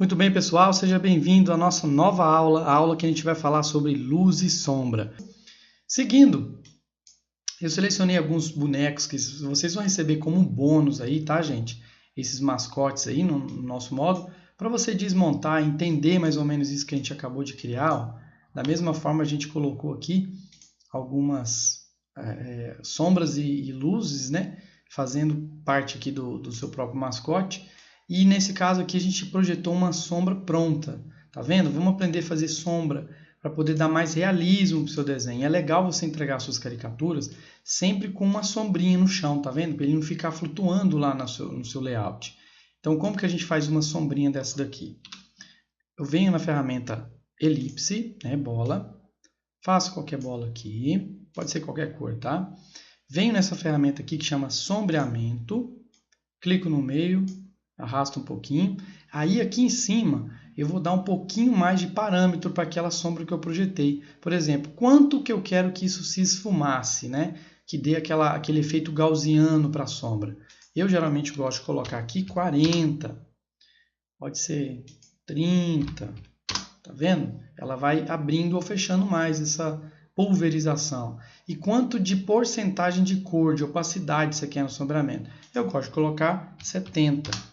Muito bem, pessoal, seja bem-vindo à nossa nova aula, a aula que a gente vai falar sobre luz e sombra. Seguindo, eu selecionei alguns bonecos que vocês vão receber como um bônus aí, tá, gente? Esses mascotes aí no nosso módulo, para você desmontar, entender mais ou menos isso que a gente acabou de criar. Ó. Da mesma forma, a gente colocou aqui algumas sombras e luzes, né? Fazendo parte aqui do seu próprio mascote. E nesse caso aqui a gente projetou uma sombra pronta, tá vendo? Vamos aprender a fazer sombra para poder dar mais realismo para o seu desenho. É legal você entregar suas caricaturas sempre com uma sombrinha no chão, tá vendo? Para ele não ficar flutuando lá no seu layout. Então como que a gente faz uma sombrinha dessa daqui? Eu venho na ferramenta elipse, né, bola, faço qualquer bola aqui, pode ser qualquer cor, tá? Venho nessa ferramenta aqui que chama sombreamento, clico no meio, arrasta um pouquinho. Aí aqui em cima eu vou dar um pouquinho mais de parâmetro para aquela sombra que eu projetei. Por exemplo, quanto que eu quero que isso se esfumasse, né? Que dê aquele efeito gaussiano para a sombra. Eu geralmente gosto de colocar aqui 40. Pode ser 30. Tá vendo? Ela vai abrindo ou fechando mais essa pulverização. E quanto de porcentagem de cor, de opacidade você quer no sombreamento? Eu gosto de colocar 70.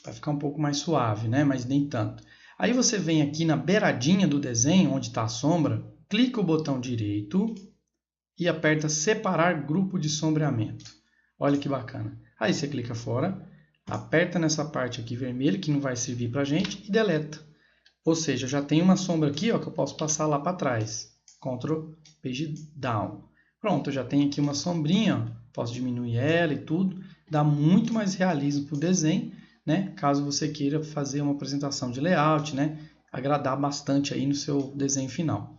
Vai ficar um pouco mais suave, né? Mas nem tanto. Aí você vem aqui na beiradinha do desenho, onde está a sombra, clica o botão direito e aperta separar grupo de sombreamento. Olha que bacana. Aí você clica fora, aperta nessa parte aqui vermelha, que não vai servir para a gente, e deleta. Ou seja, já tem uma sombra aqui ó, que eu posso passar lá para trás. Ctrl Page Down. Pronto, eu já tenho aqui uma sombrinha, ó. Posso diminuir ela e tudo. Dá muito mais realismo para o desenho. Né? Caso você queira fazer uma apresentação de layout, né? Agradar bastante aí no seu desenho final.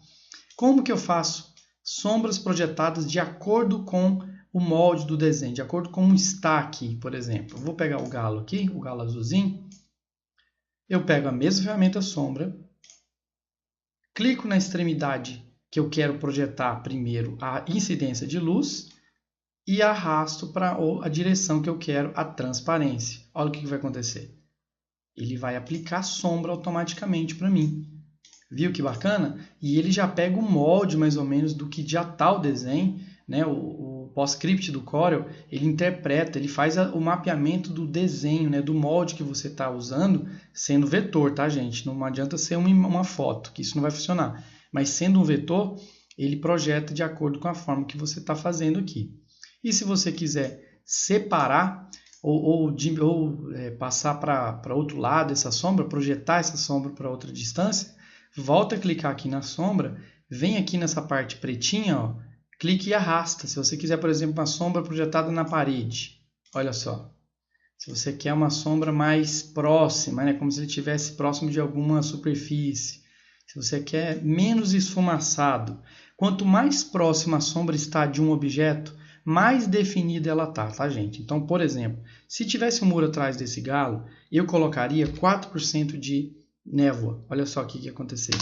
Como que eu faço sombras projetadas de acordo com o molde do desenho, de acordo com como está aqui, por exemplo? Eu vou pegar o galo aqui, o galo azulzinho. Eu pego a mesma ferramenta sombra, clico na extremidade que eu quero projetar primeiro a incidência de luz e arrasto para a direção que eu quero a transparência. Olha o que vai acontecer. Ele vai aplicar sombra automaticamente para mim. Viu que bacana? E ele já pega o molde mais ou menos do que já está o desenho. Né? O PostScript do Corel, ele interpreta, ele faz o mapeamento do desenho, né? Do molde que você está usando, sendo vetor, tá, gente? Não adianta ser uma foto, que isso não vai funcionar. Mas sendo um vetor, ele projeta de acordo com a forma que você está fazendo aqui. E se você quiser separar ou passar para outro lado essa sombra, projetar essa sombra para outra distância, volta a clicar aqui na sombra, vem aqui nessa parte pretinha, ó, clique e arrasta. Se você quiser, por exemplo, uma sombra projetada na parede, olha só. Se você quer uma sombra mais próxima, né, como se ele estivesse próximo de alguma superfície. Se você quer menos esfumaçado. Quanto mais próxima a sombra está de um objeto, mais definida ela tá, gente? Então, por exemplo, se tivesse um muro atrás desse galo, eu colocaria 4% de névoa. Olha só o que ia acontecer.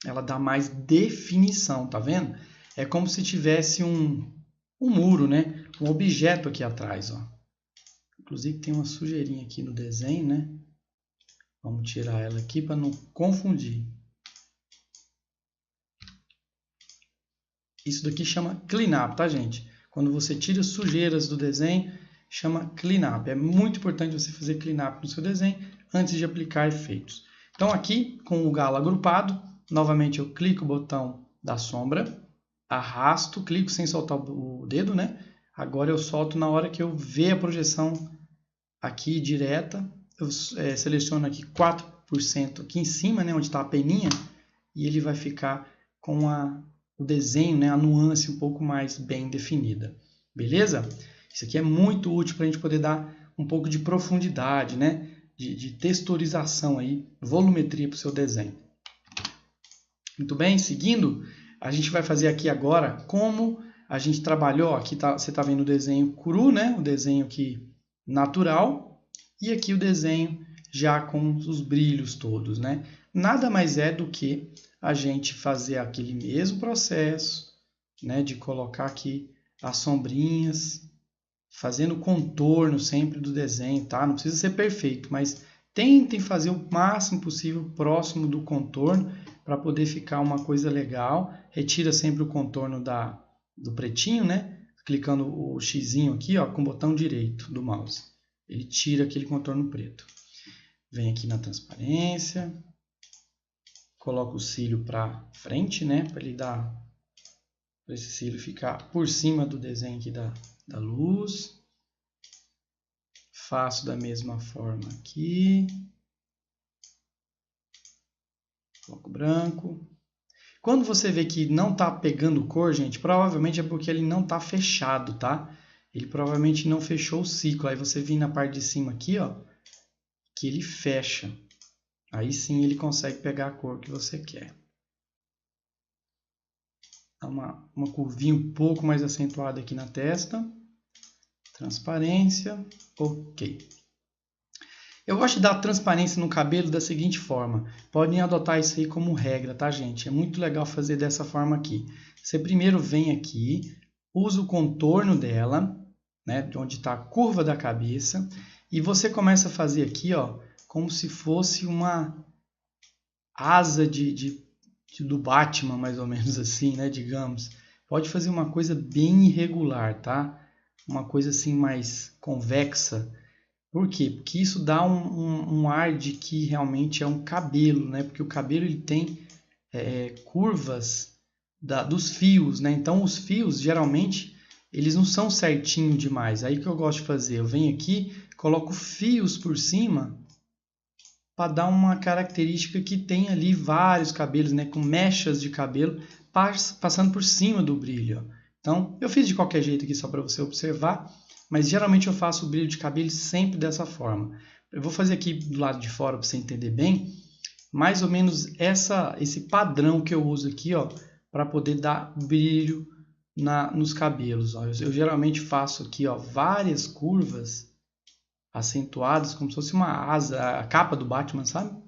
Ela dá mais definição, tá vendo? É como se tivesse um muro, né? Um objeto aqui atrás, ó. Inclusive tem uma sujeirinha aqui no desenho, né? Vamos tirar ela aqui para não confundir. Isso daqui chama cleanup, tá, gente? Quando você tira sujeiras do desenho, chama cleanup. É muito importante você fazer cleanup no seu desenho antes de aplicar efeitos. Então aqui, com o galo agrupado, novamente eu clico o botão da sombra, arrasto, clico sem soltar o dedo, né? Agora eu solto na hora que eu ver a projeção aqui direta. Eu seleciono aqui 4% aqui em cima, né, onde está a peninha, e ele vai ficar com o desenho, né, a nuance um pouco mais bem definida. Beleza? Isso aqui é muito útil para a gente poder dar um pouco de profundidade, né, de texturização, aí, volumetria para o seu desenho. Muito bem, seguindo, a gente vai fazer aqui agora como a gente trabalhou. Aqui você está vendo o desenho cru, né, o desenho aqui natural, e aqui o desenho já com os brilhos todos, né? Nada mais é do que a gente fazer aquele mesmo processo, né, de colocar aqui as sombrinhas, fazendo contorno sempre do desenho, tá? Não precisa ser perfeito, mas tentem fazer o máximo possível próximo do contorno para poder ficar uma coisa legal. Retira sempre o contorno do pretinho, né? Clicando o xizinho aqui, ó, com o botão direito do mouse. Ele tira aquele contorno preto. Vem aqui na transparência. Coloca o cílio para frente, né? Para ele dar, para esse cílio ficar por cima do desenho aqui da luz. Faço da mesma forma aqui. Coloco branco. Quando você vê que não está pegando cor, gente, provavelmente é porque ele não está fechado, tá? Ele provavelmente não fechou o ciclo. Aí você vem na parte de cima aqui, ó, que ele fecha. Aí sim ele consegue pegar a cor que você quer. Dá uma curvinha um pouco mais acentuada aqui na testa. Transparência. Ok. Eu gosto de dar transparência no cabelo da seguinte forma. Podem adotar isso aí como regra, tá, gente? É muito legal fazer dessa forma aqui. Você primeiro vem aqui, usa o contorno dela, né, de onde está a curva da cabeça, e você começa a fazer aqui, ó, como se fosse uma asa do Batman, mais ou menos assim, né, digamos. Pode fazer uma coisa bem irregular, tá? Uma coisa assim mais convexa. Por quê? Porque isso dá um ar de que realmente é um cabelo, né? Porque o cabelo ele tem curvas dos fios, né? Então os fios geralmente eles não são certinho demais. Aí que eu gosto de fazer, eu venho aqui, coloco fios por cima para dar uma característica que tem ali vários cabelos, né? Com mechas de cabelo passando por cima do brilho. Então eu fiz de qualquer jeito aqui só para você observar. Mas geralmente eu faço o brilho de cabelo sempre dessa forma. Eu vou fazer aqui do lado de fora para você entender bem. Mais ou menos esse padrão que eu uso aqui, ó, para poder dar brilho nos cabelos. Ó. Eu geralmente faço aqui, ó, várias curvas acentuadas, como se fosse uma asa, a capa do Batman, sabe?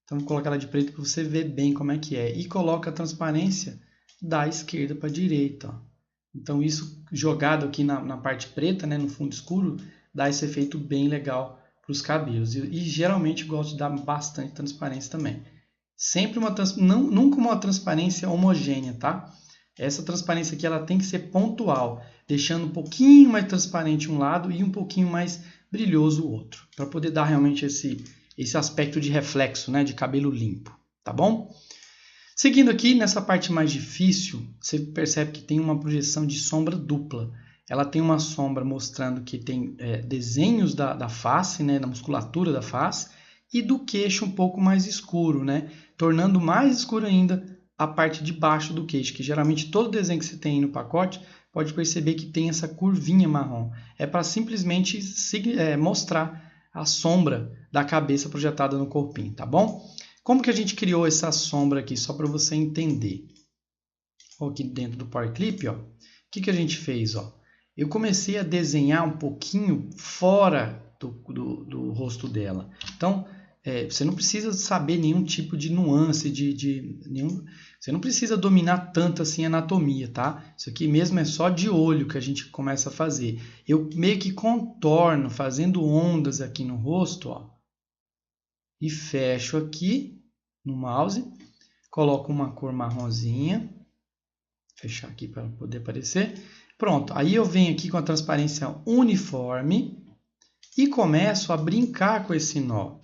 Então vou colocar ela de preto para você ver bem como é que é. E coloco a transparência da esquerda para a direita, ó. Então isso jogado aqui na parte preta, né, no fundo escuro, dá esse efeito bem legal para os cabelos. E geralmente gosto de dar bastante transparência também. Sempre nunca uma transparência homogênea, tá? Essa transparência aqui ela tem que ser pontual, deixando um pouquinho mais transparente um lado e um pouquinho mais brilhoso o outro, para poder dar realmente esse aspecto de reflexo, né, de cabelo limpo, tá bom? Seguindo aqui, nessa parte mais difícil, você percebe que tem uma projeção de sombra dupla. Ela tem uma sombra mostrando que tem desenhos da face, né, da musculatura da face, e do queixo um pouco mais escuro, né, tornando mais escuro ainda a parte de baixo do queixo, que geralmente todo desenho que você tem aí no pacote, pode perceber que tem essa curvinha marrom. É para simplesmente mostrar a sombra da cabeça projetada no corpinho, tá bom? Como que a gente criou essa sombra aqui, só para você entender? Aqui dentro do Power Clip, ó, o que a gente fez? Ó? Eu comecei a desenhar um pouquinho fora do rosto dela. Então, você não precisa saber nenhum tipo de nuance, você não precisa dominar tanto assim a anatomia, tá? Isso aqui mesmo é só de olho que a gente começa a fazer. Eu meio que contorno, fazendo ondas aqui no rosto, ó. E fecho aqui no mouse, coloco uma cor marronzinha, fechar aqui para poder aparecer. Pronto, aí eu venho aqui com a transparência uniforme e começo a brincar com esse nó.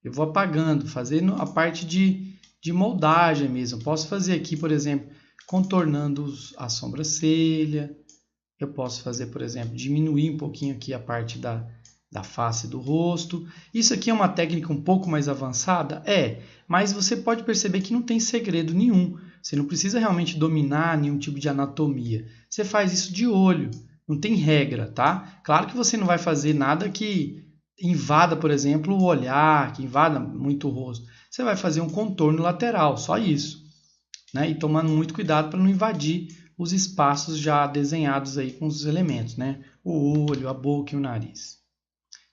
Eu vou apagando, fazendo a parte de moldagem mesmo. Posso fazer aqui, por exemplo, contornando a sobrancelha. Eu posso fazer, por exemplo, diminuir um pouquinho aqui a parte da face do rosto. Isso aqui é uma técnica um pouco mais avançada? Mas você pode perceber que não tem segredo nenhum. Você não precisa realmente dominar nenhum tipo de anatomia. Você faz isso de olho, não tem regra, tá? Claro que você não vai fazer nada que invada, por exemplo, o olhar, que invada muito o rosto. Você vai fazer um contorno lateral, só isso, né? E tomando muito cuidado para não invadir os espaços já desenhados aí com os elementos, né? O olho, a boca e o nariz.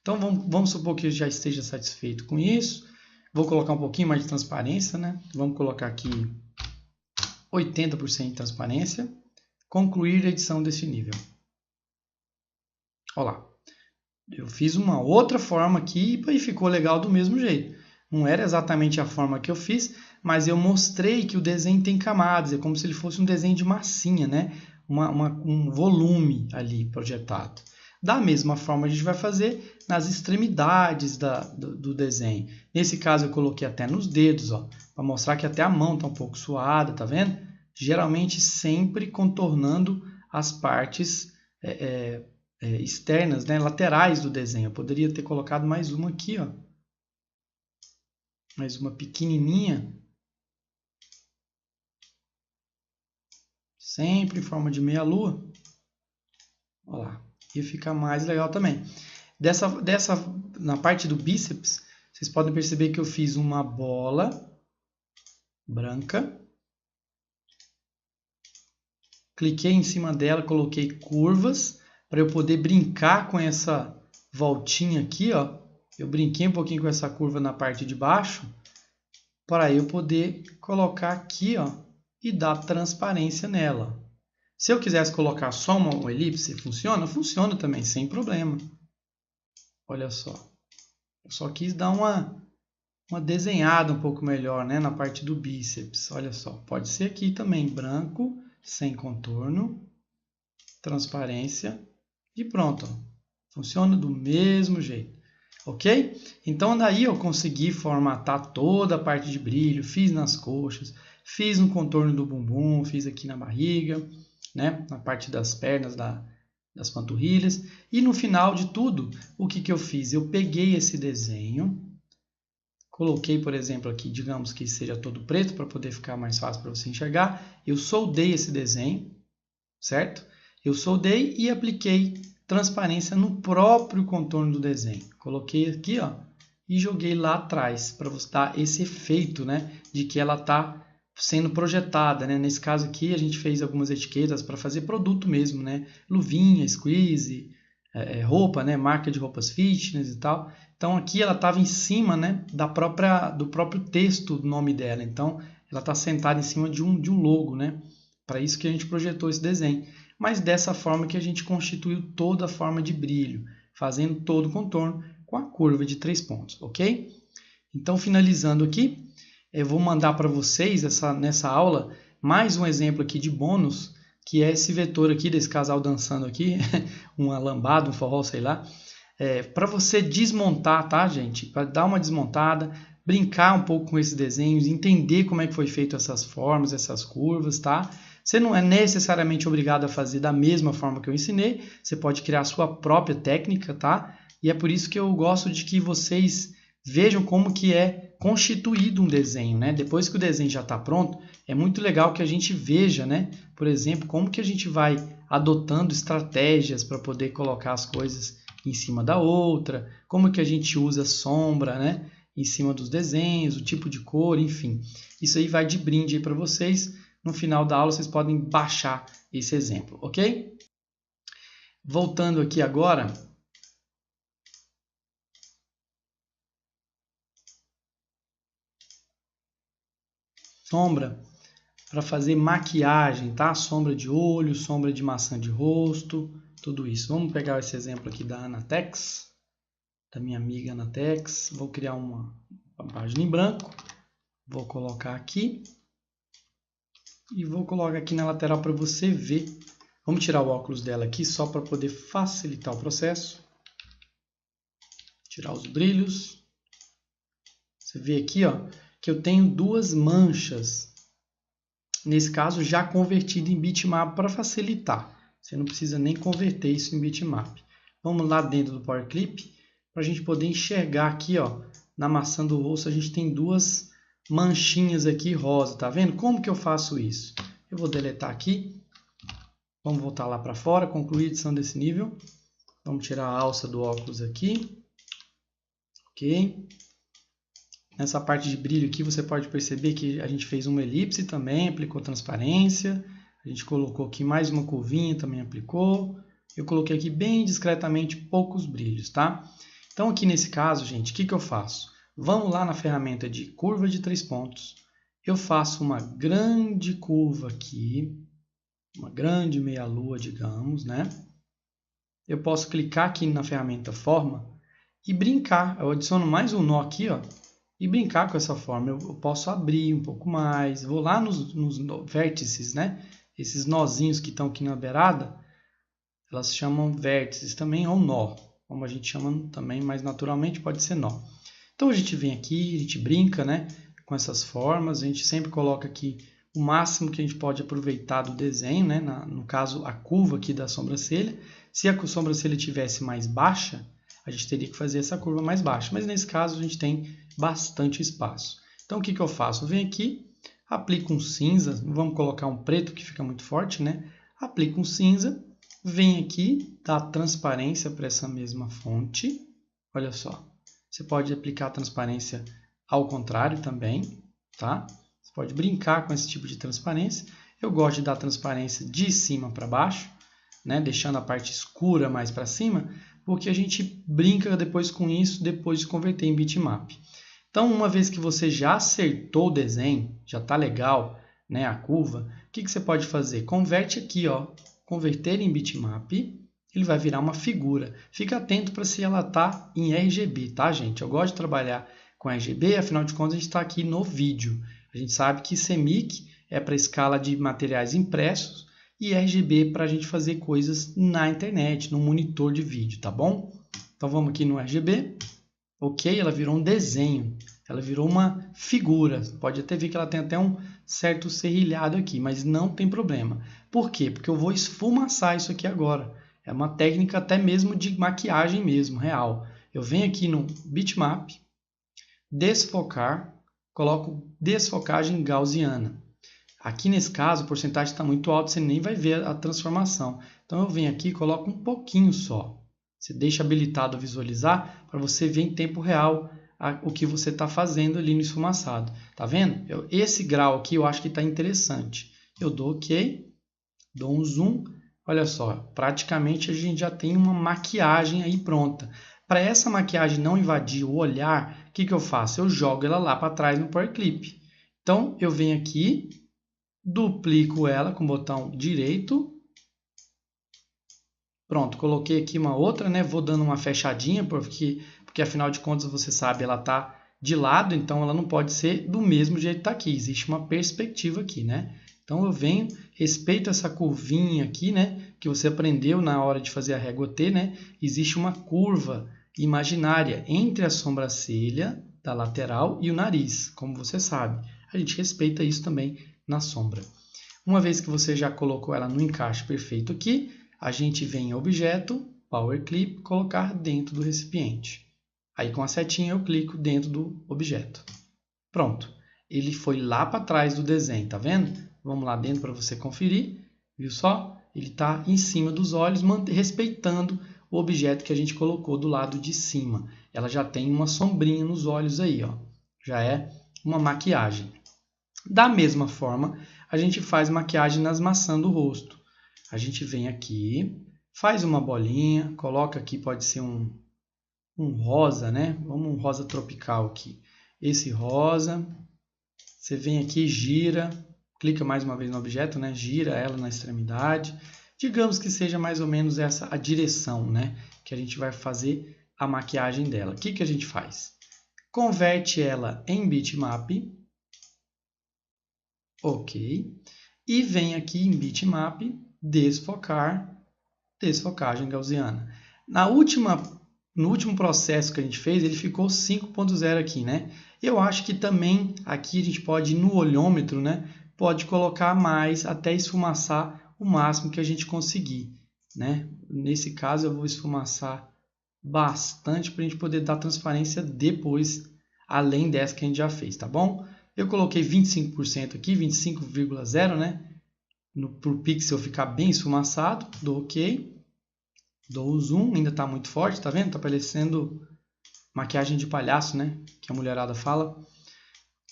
Então vamos supor que eu já esteja satisfeito com isso. Vou colocar um pouquinho mais de transparência, né? Vamos colocar aqui 80% de transparência. Concluir a edição desse nível. Olha lá. Eu fiz uma outra forma aqui e ficou legal do mesmo jeito. Não era exatamente a forma que eu fiz, mas eu mostrei que o desenho tem camadas. É como se ele fosse um desenho de massinha, né? Um volume ali projetado. Da mesma forma, a gente vai fazer nas extremidades do desenho. Nesse caso, eu coloquei até nos dedos, para mostrar que até a mão está um pouco suada, tá vendo? Geralmente sempre contornando as partes externas, né, laterais do desenho. Eu poderia ter colocado mais uma aqui, mais uma pequenininha, sempre em forma de meia-lua. Olha lá, ia ficar mais legal também. Na parte do bíceps, vocês podem perceber que eu fiz uma bola branca. Cliquei em cima dela, coloquei curvas para eu poder brincar com essa voltinha aqui, Eu brinquei um pouquinho com essa curva na parte de baixo para eu poder colocar aqui, e dar transparência nela. Se eu quisesse colocar só uma elipse, funciona? Funciona também, sem problema. Olha só. Eu só quis dar uma desenhada um pouco melhor, né, na parte do bíceps. Olha só. Pode ser aqui também, branco, sem contorno, transparência e pronto. Funciona do mesmo jeito. Ok? Então daí eu consegui formatar toda a parte de brilho, fiz nas coxas, fiz no contorno do bumbum, fiz aqui na barriga, né? Na parte das pernas, das panturrilhas. E no final de tudo, o que eu fiz? Eu peguei esse desenho, coloquei, por exemplo, aqui, digamos que seja todo preto, para poder ficar mais fácil para você enxergar. Eu soldei esse desenho, certo? Eu soldei e apliquei transparência no próprio contorno do desenho. Coloquei aqui, e joguei lá atrás, para você dar esse efeito, né, de que ela está sendo projetada, né? Nesse caso aqui, a gente fez algumas etiquetas para fazer produto mesmo, né? Luvinha, squeeze, roupa, né? Marca de roupas fitness e tal. Então aqui ela estava em cima, né, do próprio texto do nome dela. Então ela está sentada em cima de um logo, né? Para isso que a gente projetou esse desenho. Mas dessa forma que a gente constituiu toda a forma de brilho, fazendo todo o contorno com a curva de 3 pontos, ok? Então, finalizando aqui, eu vou mandar para vocês nessa aula mais um exemplo aqui de bônus, que é esse vetor aqui desse casal dançando aqui, uma lambada, um forró, sei lá, para você desmontar, tá, gente? Para dar uma desmontada, brincar um pouco com esses desenhos, entender como é que foi feito essas formas, essas curvas, tá? Você não é necessariamente obrigado a fazer da mesma forma que eu ensinei, você pode criar a sua própria técnica, tá? E é por isso que eu gosto de que vocês vejam como que é constituído um desenho, né? Depois que o desenho já está pronto, é muito legal que a gente veja, né? Por exemplo, como que a gente vai adotando estratégias para poder colocar as coisas em cima da outra, como que a gente usa sombra, né? Em cima dos desenhos, o tipo de cor, enfim. Isso aí vai de brinde aí para vocês. No final da aula vocês podem baixar esse exemplo, ok? Voltando aqui agora, sombra para fazer maquiagem, tá? Sombra de olho, sombra de maçã de rosto, tudo isso. Vamos pegar esse exemplo aqui da Anatex, da minha amiga Anatex. Vou criar uma página em branco, vou colocar aqui e vou colocar aqui na lateral para você ver. Vamos tirar o óculos dela aqui só para poder facilitar o processo. Tirar os brilhos. Você vê aqui, que eu tenho duas manchas. Nesse caso, já convertido em bitmap para facilitar. Você não precisa nem converter isso em bitmap. Vamos lá dentro do Power Clip para a gente poder enxergar aqui, na maçã do rosto, a gente tem duas manchinhas aqui rosa, tá vendo? Como que eu faço isso? Eu vou deletar aqui. Vamos voltar lá para fora, concluir a edição desse nível. Vamos tirar a alça do óculos aqui. Ok. Nessa parte de brilho aqui você pode perceber que a gente fez uma elipse também, aplicou transparência. A gente colocou aqui mais uma curvinha, também aplicou. Eu coloquei aqui bem discretamente poucos brilhos, tá? Então aqui nesse caso, gente, o que eu faço? Vamos lá na ferramenta de curva de 3 pontos. Eu faço uma grande curva aqui, uma grande meia-lua, digamos, né? eu posso clicar aqui na ferramenta forma e brincar. Eu adiciono mais um nó aqui, ó, e brincar com essa forma. Eu posso abrir um pouco mais, vou lá nos vértices, né? Esses nozinhos que estão aqui na beirada, elas chamam vértices também, ou nó, como a gente chama também, mas naturalmente pode ser nó. Então a gente vem aqui, a gente brinca, né, com essas formas, a gente sempre coloca aqui o máximo que a gente pode aproveitar do desenho, né? No caso, a curva aqui da sobrancelha. Se a sobrancelha tivesse mais baixa, a gente teria que fazer essa curva mais baixa, mas nesse caso a gente tem bastante espaço. Então o que eu faço? Eu venho aqui, aplico um cinza, vamos colocar um preto que fica muito forte, né? Aplico um cinza, venho aqui, dá transparência para essa mesma fonte, olha só. Você pode aplicar a transparência ao contrário também, tá? Você pode brincar com esse tipo de transparência. Eu gosto de dar transparência de cima para baixo, né? Deixando a parte escura mais para cima, porque a gente brinca depois com isso, depois de converter em bitmap. Então, uma vez que você já acertou o desenho, já está legal, né, a curva, o que você pode fazer? Converte aqui, ó, converter em bitmap, ele vai virar uma figura. Fica atento para se ela está em RGB, tá, gente? Eu gosto de trabalhar com RGB, afinal de contas a gente está aqui no vídeo. A gente sabe que CMYK é para escala de materiais impressos e RGB para a gente fazer coisas na internet, no monitor de vídeo, tá bom? Então vamos aqui no RGB. Ok, ela virou um desenho, ela virou uma figura. Pode até ver que ela tem até um certo serrilhado aqui, mas não tem problema. Por quê? Porque eu vou esfumaçar isso aqui agora. É uma técnica até mesmo de maquiagem mesmo, real. Eu venho aqui no bitmap, desfocar, coloco desfocagem gaussiana. Aqui nesse caso a porcentagem está muito alta, você nem vai ver a transformação. Então eu venho aqui e coloco um pouquinho só. Você deixa habilitado a visualizar para você ver em tempo real o que você está fazendo ali no esfumaçado. Tá vendo? Esse grau aqui eu acho que está interessante. Eu dou OK, dou um zoom. Olha só, praticamente a gente já tem uma maquiagem aí pronta. Para essa maquiagem não invadir o olhar, o que eu faço? Eu jogo ela lá para trás no Power Clip. Então eu venho aqui, duplico ela com o botão direito. Pronto, coloquei aqui uma outra, né? Vou dando uma fechadinha, porque afinal de contas, você sabe, ela está de lado, então ela não pode ser do mesmo jeito que está aqui. Existe uma perspectiva aqui, né? Então eu venho, respeito essa curvinha aqui, né? Que você aprendeu na hora de fazer a régua T, né? Existe uma curva imaginária entre a sobrancelha da lateral e o nariz, como você sabe. A gente respeita isso também na sombra. Uma vez que você já colocou ela no encaixe perfeito aqui, a gente vem em Objeto, Power Clip, colocar dentro do recipiente. Aí com a setinha eu clico dentro do objeto. Pronto. Ele foi lá para trás do desenho, tá vendo? Vamos lá dentro para você conferir. Viu só? Ele está em cima dos olhos, respeitando o objeto que a gente colocou do lado de cima. Ela já tem uma sombrinha nos olhos aí, ó. Já é uma maquiagem. Da mesma forma, a gente faz maquiagem nas maçãs do rosto. A gente vem aqui, faz uma bolinha, coloca aqui, pode ser um rosa, né? Vamos um rosa tropical aqui. Esse rosa, você vem aqui, gira, clica mais uma vez no objeto, né? Gira ela na extremidade. Digamos que seja mais ou menos essa a direção, né? Que a gente vai fazer a maquiagem dela. O que a gente faz? Converte ela em bitmap. Ok. E vem aqui em bitmap, desfocar, desfocagem gaussiana. No último processo que a gente fez, ele ficou 5.0 aqui, né? Eu acho que também aqui a gente pode ir no olhômetro, né? Pode colocar mais até esfumaçar o máximo que a gente conseguir, né? Nesse caso eu vou esfumaçar bastante para a gente poder dar transparência depois, além dessa que a gente já fez, tá bom? Eu coloquei 25% aqui, 25,0, né? Para o pixel ficar bem esfumaçado, dou OK, dou o zoom, ainda está muito forte, tá vendo? Está parecendo maquiagem de palhaço, né? Que a mulherada fala.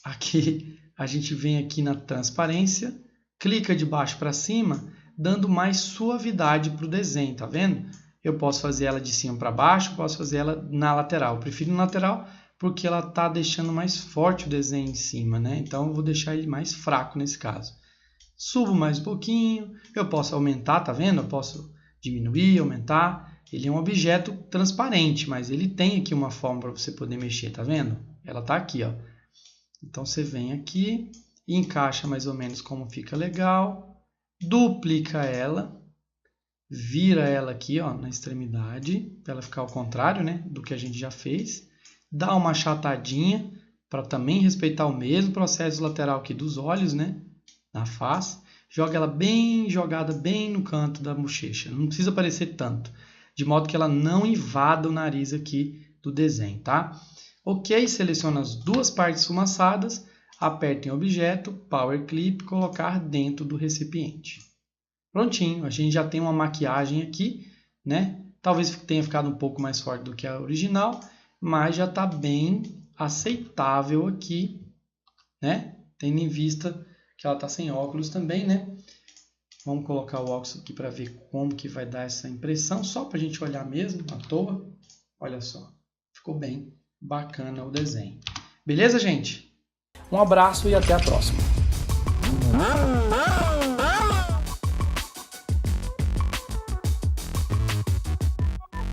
Aqui a gente vem aqui na transparência, clica de baixo para cima, dando mais suavidade para o desenho, tá vendo? Eu posso fazer ela de cima para baixo, posso fazer ela na lateral. Eu prefiro na lateral porque ela está deixando mais forte o desenho em cima, né? Então eu vou deixar ele mais fraco nesse caso. Subo mais um pouquinho, eu posso aumentar, tá vendo? Eu posso diminuir, aumentar. Ele é um objeto transparente, mas ele tem aqui uma forma para você poder mexer, tá vendo? Ela tá aqui, ó. Então você vem aqui e encaixa mais ou menos como fica legal, duplica ela, vira ela aqui, ó, na extremidade, para ela ficar ao contrário, né, do que a gente já fez. Dá uma achatadinha para também respeitar o mesmo processo lateral aqui dos olhos, né, na face. Joga ela bem jogada bem no canto da bochecha, não precisa aparecer tanto, de modo que ela não invada o nariz aqui do desenho, tá? Ok, seleciona as duas partes esfumaçadas, aperta em objeto, Power Clip, colocar dentro do recipiente. Prontinho, a gente já tem uma maquiagem aqui, né? Talvez tenha ficado um pouco mais forte do que a original, mas já está bem aceitável aqui, né? Tendo em vista que ela está sem óculos também, né? Vamos colocar o óculos aqui para ver como que vai dar essa impressão, só para a gente olhar mesmo, à toa. Olha só, ficou bem bacana o desenho. Beleza, gente? Um abraço e até a próxima.